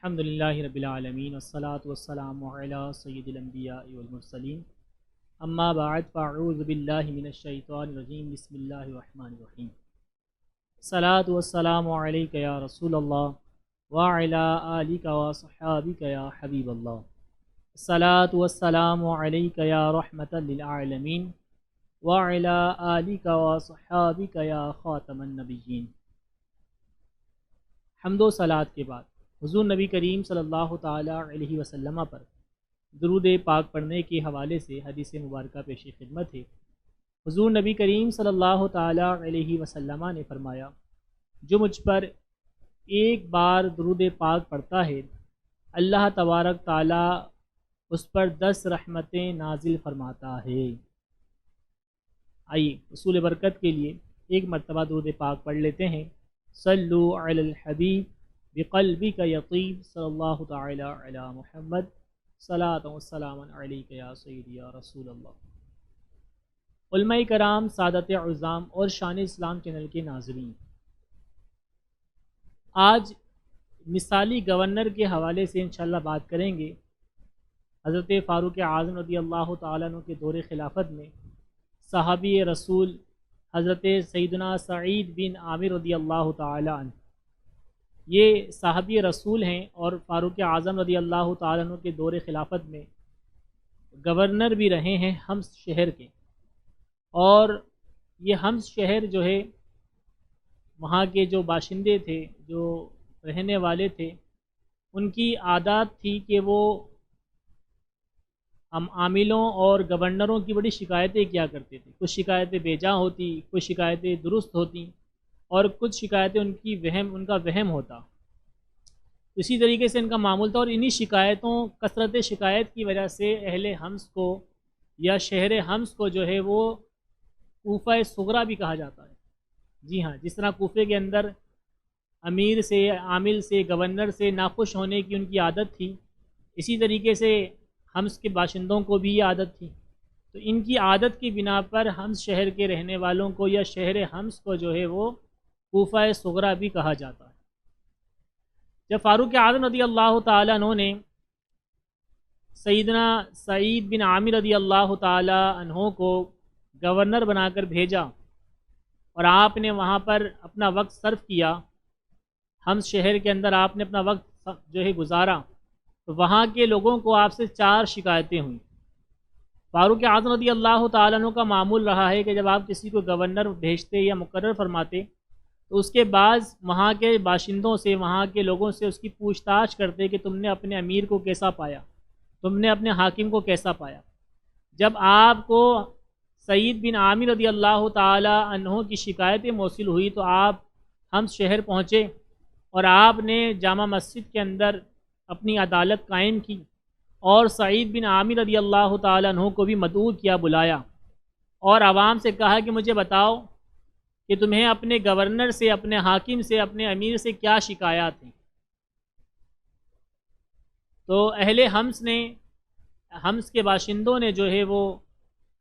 الحمدللہ رب العالمین والصلاة والسلام علی سید الانبیاء والمرسلین اما بعد فاعوذ باللہ من الشیطان الرجیم بسم اللہ الرحمن الرحیم الصلاة والسلام علیک یا رسول اللہ وعلی آلک وصحابک یا حبیب اللہ الصلاة والسلام علیک یا رحمتا للعالمین وعلی آلک وصحابک یا خاتم النبیین۔ حمد و صلاۃ کے بعد حضور نبی کریم صلی اللہ تعالیٰ علیہ وسلم پر درود پاک پڑھنے کے حوالے سے حدیث مبارکہ پیش خدمت ہے۔ حضور نبی کریم صلی اللہ تعالیٰ علیہ وسلم نے فرمایا، جو مجھ پر ایک بار درود پاک پڑھتا ہے اللہ تبارک تعالیٰ اس پر 10 رحمتیں نازل فرماتا ہے۔ آئیے اصول برکت کے لیے ایک مرتبہ درود پاک پڑھ لیتے ہیں۔ صلو علی الحبیب بقلبک یطیب صلی اللہ تعالی علی محمد صلاۃ و سلام علیک یا سیدی یا رسول اللہ۔ علماء کرام، سادت عظام اور شان اسلام چینل کے ناظرین، آج مثالی گورنر کے حوالے سے انشاءاللہ بات کریں گے۔ حضرت فاروق اعظم رضی اللہ تعالیٰ عنہ کے دور خلافت میں صحابی رسول حضرت سیدنا سعید بن عامر رضی اللہ تعالیٰ عنہ، یہ صحابی رسول ہیں اور فاروق اعظم رضی اللہ تعالیٰ عنہ کے دور خلافت میں گورنر بھی رہے ہیں حمص شہر کے۔ اور یہ حمص شہر جو ہے، وہاں کے جو باشندے تھے، جو رہنے والے تھے، ان کی عادات تھی کہ وہ عاملوں اور گورنروں کی بڑی شکایتیں کیا کرتے تھے۔ کچھ شکایتیں بے جا ہوتی، کچھ شکایتیں درست ہوتی، اور کچھ شکایتیں ان کا وہم ہوتا۔ اسی طریقے سے ان کا معمول تھا، اور انہی شکایتوں، کثرت شکایت کی وجہ سے اہل حمص کو یا شہر حمص کو جو ہے وہ کوفہ صغریٰ بھی کہا جاتا ہے۔ جی ہاں، جس طرح کوفے کے اندر امیر سے، عامل سے، گورنر سے ناخوش ہونے کی ان کی عادت تھی، اسی طریقے سے حمص کے باشندوں کو بھی یہ عادت تھی۔ تو ان کی عادت کی بنا پر حمص شہر کے رہنے والوں کو یا شہر حمص کو جو ہے وہ کوفہ صغریٰ بھی کہا جاتا ہے۔ جب فاروق اعظم رضی اللہ تعالیٰ عنہ نے سیدنا سعید بن عامر رضی اللہ تعالیٰ عنہ کو گورنر بنا کر بھیجا اور آپ نے وہاں پر اپنا وقت صرف کیا، حمص شہر کے اندر آپ نے اپنا وقت جو ہے گزارا، تو وہاں کے لوگوں کو آپ سے 4 شکایتیں ہوئیں۔ فاروق اعظم رضی اللہ تعالیٰ عنہ کا معمول رہا ہے کہ جب آپ کسی کو گورنر بھیجتے یا مقرر فرماتے تو اس کے بعد وہاں کے باشندوں سے، وہاں کے لوگوں سے اس کی پوچھ تاچھ کرتے کہ تم نے اپنے امیر کو کیسا پایا، تم نے اپنے حاکم کو کیسا پایا۔ جب آپ کو سعید بن عامر رضی اللہ تعالی عنہ کی شکایتیں موصول ہوئی تو آپ حمص شہر پہنچے اور آپ نے جامع مسجد کے اندر اپنی عدالت قائم کی اور سعید بن عامر رضی اللہ تعالی عنہ کو بھی مدعو کیا، بلایا، اور عوام سے کہا کہ مجھے بتاؤ کہ تمہیں اپنے گورنر سے، اپنے حاکم سے، اپنے امیر سے کیا شکایات ہیں۔ تو اہل حمص کے باشندوں نے جو ہے وہ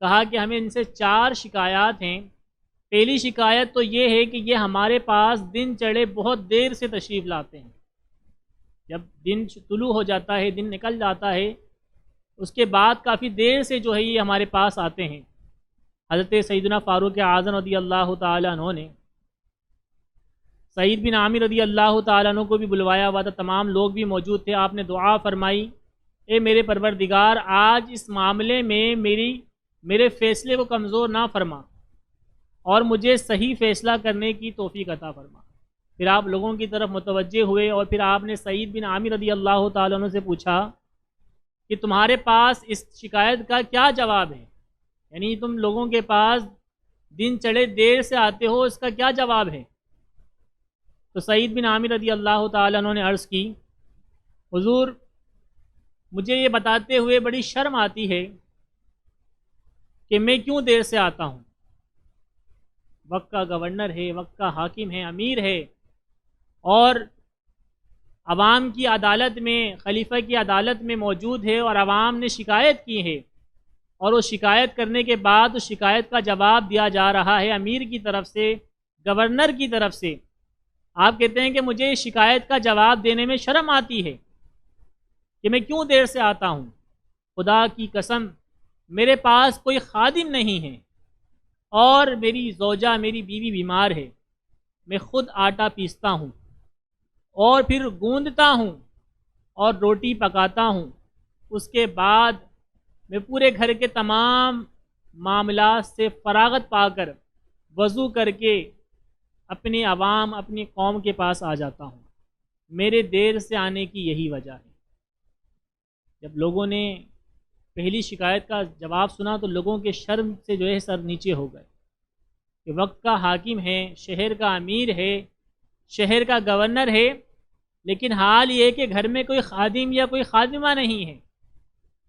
کہا کہ ہمیں ان سے 4 شکایات ہیں۔ پہلی شکایت تو یہ ہے کہ یہ ہمارے پاس دن چڑھے بہت دیر سے تشریف لاتے ہیں۔ جب دن طلوع ہو جاتا ہے، دن نکل جاتا ہے، اس کے بعد کافی دیر سے جو ہے یہ ہمارے پاس آتے ہیں۔ حضرت سیدنا فاروق اعظم رضی اللہ تعالیٰ عنہ نے سعید بن عامر رضی اللہ تعالیٰ عنہ کو بھی بلوایا ہوا تھا، تمام لوگ بھی موجود تھے۔ آپ نے دعا فرمائی، اے میرے پروردگار، آج اس معاملے میں میرے فیصلے کو کمزور نہ فرما اور مجھے صحیح فیصلہ کرنے کی توفیق عطا فرما۔ پھر آپ لوگوں کی طرف متوجہ ہوئے اور پھر آپ نے سعید بن عامر رضی اللہ تعالیٰ عنہ سے پوچھا کہ تمہارے پاس اس شکایت کا کیا جواب ہے، یعنی تم لوگوں کے پاس دن چڑھے دیر سے آتے ہو، اس کا کیا جواب ہے؟ تو سعید بن عامر رضی اللہ تعالیٰ عنہ نے عرض کی، حضور مجھے یہ بتاتے ہوئے بڑی شرم آتی ہے کہ میں کیوں دیر سے آتا ہوں۔ وقت کا گورنر ہے، وقت کا حاکم ہے، امیر ہے، اور عوام کی عدالت میں، خلیفہ کی عدالت میں موجود ہے، اور عوام نے شکایت کی ہے، اور وہ شکایت کرنے کے بعد اس شکایت کا جواب دیا جا رہا ہے امیر کی طرف سے، گورنر کی طرف سے۔ آپ کہتے ہیں کہ مجھے اس شکایت کا جواب دینے میں شرم آتی ہے، کہ میں کیوں دیر سے آتا ہوں؟ خدا کی قسم میرے پاس کوئی خادم نہیں ہے اور میری زوجہ میری بیوی بیمار ہے، میں خود آٹا پیستا ہوں اور پھر گوندتا ہوں اور روٹی پکاتا ہوں، اس کے بعد میں پورے گھر کے تمام معاملات سے فراغت پا کر وضو کر کے اپنے عوام اپنی قوم کے پاس آ جاتا ہوں۔ میرے دیر سے آنے کی یہی وجہ ہے۔ جب لوگوں نے پہلی شکایت کا جواب سنا تو لوگوں کے شرم سے جو ہے سر نیچے ہو گئے کہ وقت کا حاکم ہے، شہر کا امیر ہے، شہر کا گورنر ہے، لیکن حال یہ کہ گھر میں کوئی خادم یا کوئی خادمہ نہیں ہے،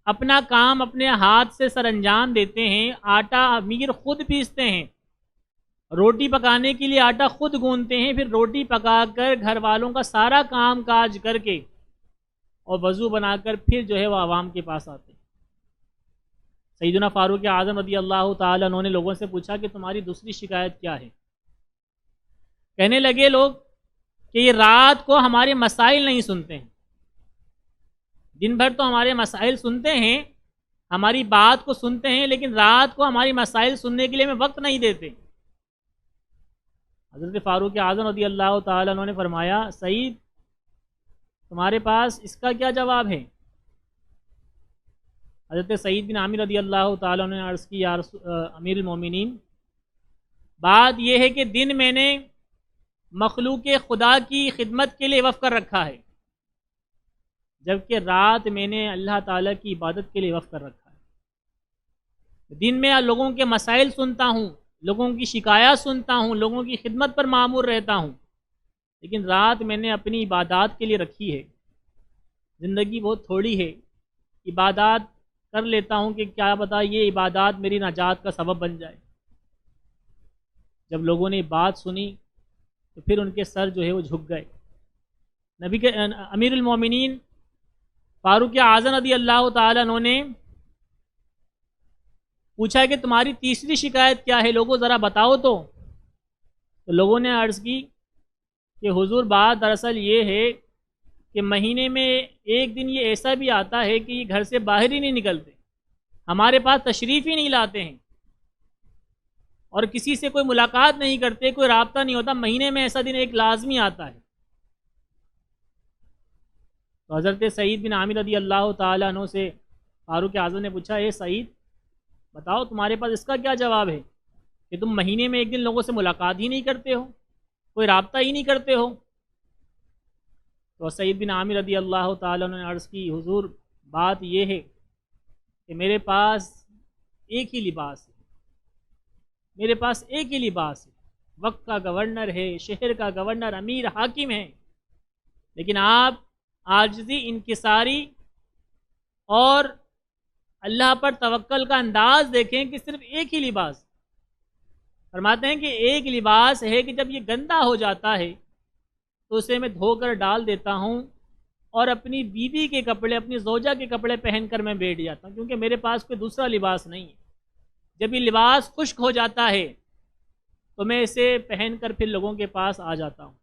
اپنا کام اپنے ہاتھ سے سر انجام دیتے ہیں، آٹا امیر خود پیستے ہیں، روٹی پکانے کے لیے آٹا خود گوندتے ہیں، پھر روٹی پکا کر گھر والوں کا سارا کام کاج کر کے اور وضو بنا کر پھر جو ہے وہ عوام کے پاس آتے ہیں۔ سیدنا فاروق اعظم رضی اللہ تعالیٰ عنہ نے لوگوں سے پوچھا کہ تمہاری دوسری شکایت کیا ہے؟ کہنے لگے لوگ کہ یہ رات کو ہمارے مسائل نہیں سنتے ہیں، دن بھر تو ہمارے مسائل سنتے ہیں، ہماری بات کو سنتے ہیں، لیکن رات کو ہماری مسائل سننے کے لیے ہمیں وقت نہیں دیتے۔ حضرت فاروق اعظم رضی اللہ تعالیٰ عنہ نے فرمایا سعید تمہارے پاس اس کا کیا جواب ہے؟ حضرت سعید بن عامر رضی اللہ تعالیٰ عنہ نے عرض کی یا امیر المومنین، بات یہ ہے کہ دن میں نے مخلوق خدا کی خدمت کے لیے وقف کر رکھا ہے، جبکہ رات میں نے اللہ تعالیٰ کی عبادت کے لیے وقف کر رکھا ہے۔ دن میں لوگوں کے مسائل سنتا ہوں، لوگوں کی شکایات سنتا ہوں، لوگوں کی خدمت پر مامور رہتا ہوں، لیکن رات میں نے اپنی عبادات کے لیے رکھی ہے۔ زندگی بہت تھوڑی ہے، عبادات کر لیتا ہوں کہ کیا پتہ یہ عبادات میری نجات کا سبب بن جائے۔ جب لوگوں نے بات سنی تو پھر ان کے سر جو ہے وہ جھک گئے۔ نبی کے امیر المومنین فاروق اعظم رضی اللہ تعالیٰ عنہ نے پوچھا کہ تمہاری تیسری شکایت کیا ہے، لوگوں ذرا بتاؤ تو لوگوں نے عرض کی کہ حضور بات دراصل یہ ہے کہ مہینے میں ایک دن یہ ایسا بھی آتا ہے کہ یہ گھر سے باہر ہی نہیں نکلتے، ہمارے پاس تشریف ہی نہیں لاتے ہیں اور کسی سے کوئی ملاقات نہیں کرتے، کوئی رابطہ نہیں ہوتا، مہینے میں ایسا دن ایک لازمی آتا ہے۔ تو حضرت سعید بن عامر رضی اللہ تعالیٰ عنہ سے فاروق اعظم نے پوچھا اے سعید بتاؤ تمہارے پاس اس کا کیا جواب ہے کہ تم مہینے میں ایک دن لوگوں سے ملاقات ہی نہیں کرتے ہو، کوئی رابطہ ہی نہیں کرتے ہو؟ تو سعید بن عامر رضی اللہ تعالیٰ عنہ نے عرض کی حضور بات یہ ہے کہ میرے پاس ایک ہی لباس ہے، میرے پاس ایک ہی لباس ہے، وقت کا گورنر ہے، شہر کا گورنر، امیر حاکم ہے، لیکن آپ عاجزی انکساری اور اللہ پر توکل کا انداز دیکھیں کہ صرف ایک ہی لباس۔ فرماتے ہیں کہ ایک لباس ہے کہ جب یہ گندا ہو جاتا ہے تو اسے میں دھو کر ڈال دیتا ہوں اور اپنی بیوی کے کپڑے اپنی زوجہ کے کپڑے پہن کر میں بیٹھ جاتا ہوں، کیونکہ میرے پاس کوئی دوسرا لباس نہیں ہے۔ جب یہ لباس خشک ہو جاتا ہے تو میں اسے پہن کر پھر لوگوں کے پاس آ جاتا ہوں۔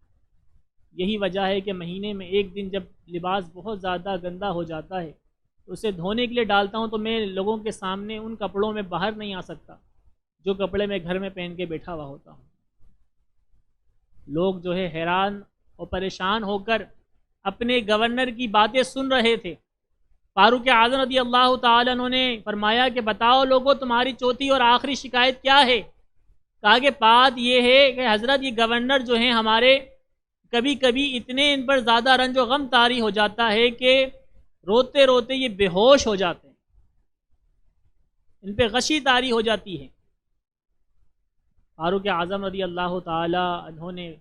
یہی وجہ ہے کہ مہینے میں ایک دن جب لباس بہت زیادہ گندا ہو جاتا ہے تو اسے دھونے کے لیے ڈالتا ہوں، تو میں لوگوں کے سامنے ان کپڑوں میں باہر نہیں آ سکتا جو کپڑے میں گھر میں پہن کے بیٹھا ہوا ہوتا ہوں۔ لوگ جو ہے حیران اور پریشان ہو کر اپنے گورنر کی باتیں سن رہے تھے۔ فاروق اعظم رضی اللہ تعالیٰ عنہ نے فرمایا کہ بتاؤ لوگوں تمہاری چوتھی اور آخری شکایت کیا ہے؟ کہا کہ بات یہ ہے کہ حضرت یہ گورنر جو ہیں ہمارے کبھی کبھی اتنے ان پر زیادہ رنج و غم طاری ہو جاتا ہے کہ روتے روتے یہ بے ہوش ہو جاتے ہیں، ان پہ غشی طاری ہو جاتی ہے۔ فاروق اعظم رضی اللہ تعالی عنہ نے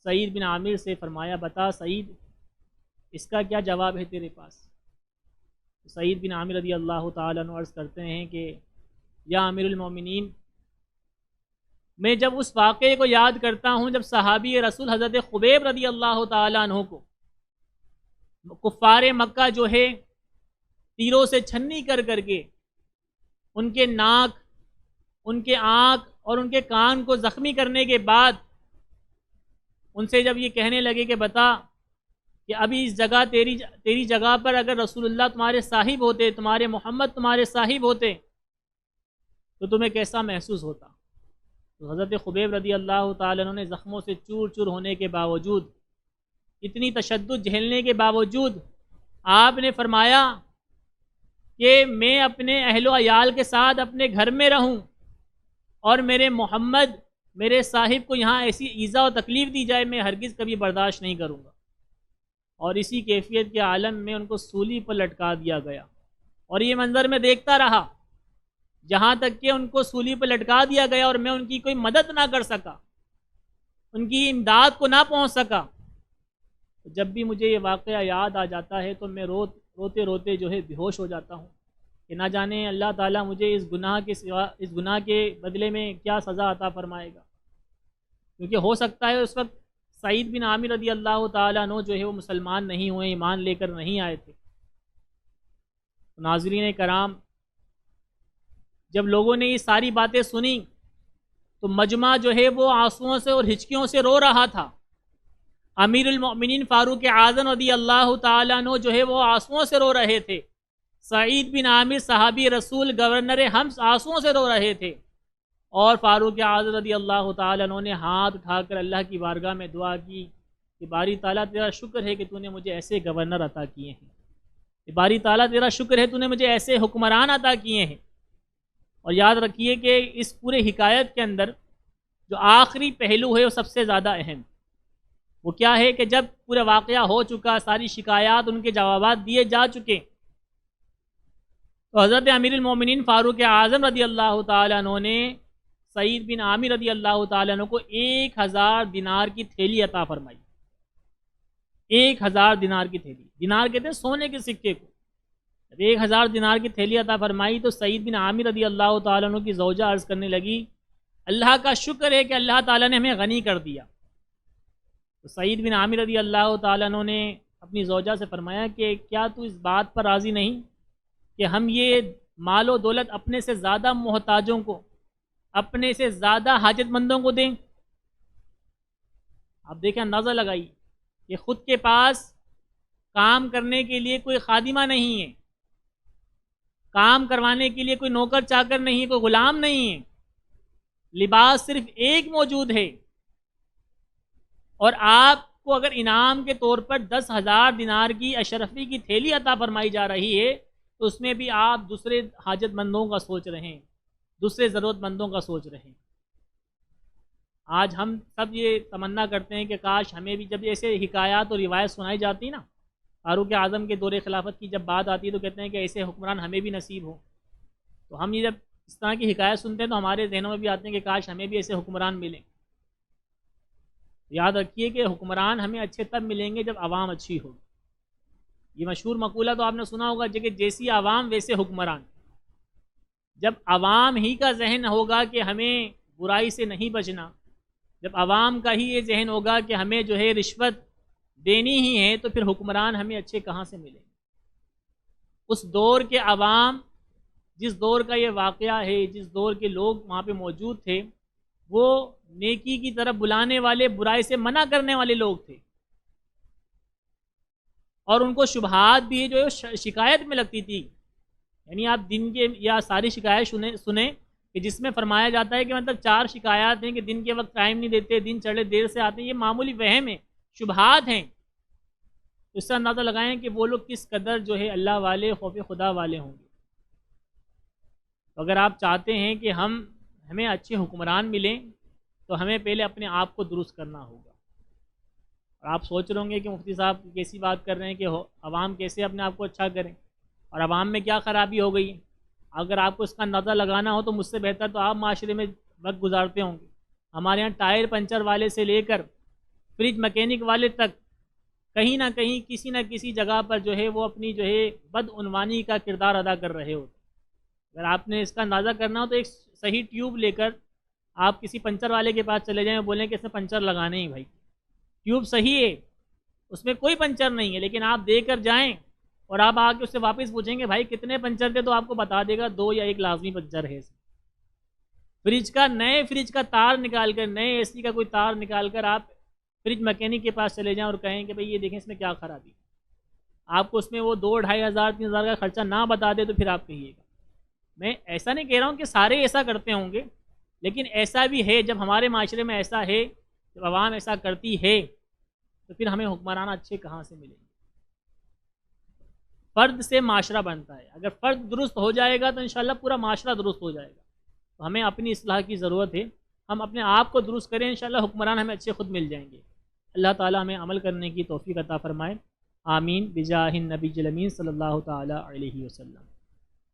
سعید بن عامر سے فرمایا بتا سعید اس کا کیا جواب ہے تیرے پاس؟ سعید بن عامر رضی اللہ تعالی عنہ عرض کرتے ہیں کہ یا امیر المومنین، میں جب اس واقعے کو یاد کرتا ہوں جب صحابی رسول حضرت خبیب رضی اللہ تعالیٰ عنہ کو کفار مکہ جو ہے تیروں سے چھنی کر کر کے ان کے ناک، ان کے آنکھ اور ان کے کان کو زخمی کرنے کے بعد ان سے جب یہ کہنے لگے کہ بتا کہ ابھی اس جگہ تیری جگہ پر اگر رسول اللہ تمہارے صاحب ہوتے، تمہارے محمد تمہارے صاحب ہوتے تو تمہیں کیسا محسوس ہوتا؟ تو حضرت خبیب رضی اللہ تعالیٰ عنہ نے زخموں سے چور چور ہونے کے باوجود، اتنی تشدد جھیلنے کے باوجود آپ نے فرمایا کہ میں اپنے اہل و عیال کے ساتھ اپنے گھر میں رہوں اور میرے محمد میرے صاحب کو یہاں ایسی ایذا و تکلیف دی جائے، میں ہرگز کبھی برداشت نہیں کروں گا۔ اور اسی کیفیت کے عالم میں ان کو سولی پر لٹکا دیا گیا، اور یہ منظر میں دیکھتا رہا جہاں تک کہ ان کو سولی پر لٹکا دیا گیا اور میں ان کی کوئی مدد نہ کر سکا، ان کی امداد کو نہ پہنچ سکا۔ جب بھی مجھے یہ واقعہ یاد آ جاتا ہے تو میں روتے روتے جو ہے بے ہوش ہو جاتا ہوں کہ نہ جانے اللہ تعالیٰ مجھے اس گناہ کے بدلے میں کیا سزا عطا فرمائے گا، کیونکہ ہو سکتا ہے اس وقت سعید بن عامر رضی اللہ تعالیٰ عنہ جو ہے وہ مسلمان نہیں ہوئے، ایمان لے کر نہیں آئے تھے۔ ناظرین کرام، جب لوگوں نے یہ ساری باتیں سنی تو مجمع جو ہے وہ آنسوؤں سے اور ہچکیوں سے رو رہا تھا۔ امیر المؤمنین فاروق اعظم رضی اللہ تعالیٰ عنہ جو ہے وہ آنسوؤں سے رو رہے تھے، سعید بن عامر صحابی رسول گورنر حمص آنسوؤں سے رو رہے تھے، اور فاروق اعظم رضی اللہ تعالیٰ عنہ نے ہاتھ اٹھا کر اللہ کی بارگاہ میں دعا کی کہ باری تعالیٰ تیرا شکر ہے کہ تو نے مجھے ایسے گورنر عطا کیے ہیں، کہ باری تعالیٰ تیرا شکر ہے تو نے مجھے ایسے حکمران عطا کیے ہیں۔ اور یاد رکھیے کہ اس پورے حکایت کے اندر جو آخری پہلو ہے وہ سب سے زیادہ اہم، وہ کیا ہے کہ جب پورا واقعہ ہو چکا، ساری شکایات ان کے جوابات دیے جا چکے، تو حضرت امیر المومنین فاروق اعظم رضی اللہ تعالیٰ عنہ نے سعید بن عامر رضی اللہ تعالیٰ عنہ کو 1000 دینار کی تھیلی عطا فرمائی۔ 1000 دینار کی تھیلی، دینار کہتے ہیں سونے کے سکے کو۔ جب 1000 دینار کی تھیلی عطا فرمائی تو سعید بن عامر رضی اللہ تعالیٰ عنہ کی زوجہ عرض کرنے لگی اللہ کا شکر ہے کہ اللہ تعالیٰ نے ہمیں غنی کر دیا۔ تو سعید بن عامر رضی اللہ تعالیٰ عنہ نے اپنی زوجہ سے فرمایا کہ کیا تو اس بات پر راضی نہیں کہ ہم یہ مال و دولت اپنے سے زیادہ محتاجوں کو، اپنے سے زیادہ حاجت مندوں کو دیں؟ آپ دیکھیں، اندازہ لگائی کہ خود کے پاس کام کرنے کے لیے کوئی خادمہ نہیں ہے، کام کروانے کے لیے کوئی نوکر چاکر نہیں ہے، کوئی غلام نہیں ہے، لباس صرف ایک موجود ہے، اور آپ کو اگر انعام کے طور پر 10,000 دینار کی اشرفی کی تھیلی عطا فرمائی جا رہی ہے تو اس میں بھی آپ دوسرے حاجت مندوں کا سوچ رہے ہیں، دوسرے ضرورت مندوں کا سوچ رہے ہیں۔ آج ہم سب یہ تمنا کرتے ہیں کہ کاش ہمیں بھی، جب ایسے حکایات اور روایت سنائی جاتی نا، فاروق اعظم کے دور خلافت کی جب بات آتی ہے تو کہتے ہیں کہ ایسے حکمران ہمیں بھی نصیب ہو۔ تو ہم یہ جب اس طرح کی حکایت سنتے ہیں تو ہمارے ذہنوں میں بھی آتے ہیں کہ کاش ہمیں بھی ایسے حکمران ملیں۔ یاد رکھیے کہ حکمران ہمیں اچھے تب ملیں گے جب عوام اچھی ہوگی۔ یہ مشہور مقولہ تو آپ نے سنا ہوگا کہ جیسی عوام ویسے حکمران۔ جب عوام ہی کا ذہن ہوگا کہ ہمیں برائی سے نہیں بچنا، جب عوام کا ہی یہ ذہن ہوگا کہ ہمیں جو ہے رشوت دینی ہی ہے، تو پھر حکمران ہمیں اچھے کہاں سے ملیں گے؟ اس دور کے عوام، جس دور کا یہ واقعہ ہے، جس دور کے لوگ وہاں پہ موجود تھے، وہ نیکی کی طرف بلانے والے، برائی سے منع کرنے والے لوگ تھے، اور ان کو شبہات بھی جو ہے شکایت میں لگتی تھی۔ یعنی آپ دن کے یا ساری شکایت سنیں کہ جس میں فرمایا جاتا ہے کہ مطلب 4 شکایات ہیں کہ دن کے وقت ٹائم نہیں دیتے، دن چڑھے دیر سے آتے ہیں، یہ معمولی وہم ہے، شبہات ہیں۔ اس سے اندازہ لگائیں کہ وہ لوگ کس قدر جو ہے اللہ والے، خوف خدا والے ہوں گے۔ تو اگر آپ چاہتے ہیں کہ ہمیں اچھے حکمران ملیں تو ہمیں پہلے اپنے آپ کو درست کرنا ہوگا۔ اور آپ سوچ رہے ہوں گے کہ مفتی صاحب کیسی بات کر رہے ہیں کہ عوام کیسے اپنے آپ کو اچھا کریں، اور عوام میں کیا خرابی ہو گئی ہے؟ اگر آپ کو اس کا اندازہ لگانا ہو تو مجھ سے بہتر تو آپ معاشرے میں وقت گزارتے ہوں گے۔ ہمارے یہاں ٹائر پنچر والے سے لے کر فریج مکینک والے تک کہیں نہ کہیں کسی نہ کسی جگہ پر جو ہے وہ اپنی جو ہے بدعنوانی کا کردار ادا کر رہے ہوتے۔ اگر آپ نے اس کا اندازہ کرنا ہو تو ایک صحیح ٹیوب لے کر آپ کسی پنچر والے کے پاس چلے جائیں، بولیں کہ اس میں پنچر لگانے ہی بھائی، ٹیوب صحیح ہے، اس میں کوئی پنچر نہیں ہے، لیکن آپ دے کر جائیں اور آپ آ کے اس سے واپس پوچھیں گے بھائی کتنے پنچر تھے، تو آپ کو بتا دے گا 2 یا 1 لازمی پنچر ہے۔ نئے فریج کا تار نکال کر، نئے اے سی کا کوئی تار نکال کر آپ فریج مکینک کے پاس چلے جائیں اور کہیں کہ بھئی یہ دیکھیں اس میں کیا خرابی، آپ کو اس میں وہ 2-2,500-3,000 کا خرچہ نہ بتا دے تو پھر آپ کہیے گا۔ میں ایسا نہیں کہہ رہا ہوں کہ سارے ایسا کرتے ہوں گے، لیکن ایسا بھی ہے، جب ہمارے معاشرے میں ایسا ہے، جب عوام ایسا کرتی ہے تو پھر ہمیں حکمران اچھے کہاں سے ملیں گے؟ فرد سے معاشرہ بنتا ہے، اگر فرد درست ہو جائے گا تو انشاءاللہ پورا معاشرہ درست ہو جائے گا۔ تو ہمیں اپنی اصلاح کی ضرورت ہے، ہم اپنے آپ کو درست کریں، انشاءاللہ حکمران ہمیں اچھے خود مل جائیں گے۔ اللہ تعالی ہمیں عمل کرنے کی توفیق عطا فرمائے، آمین بجاہ النبی الامین صلی اللہ تعالی علیہ وسلم۔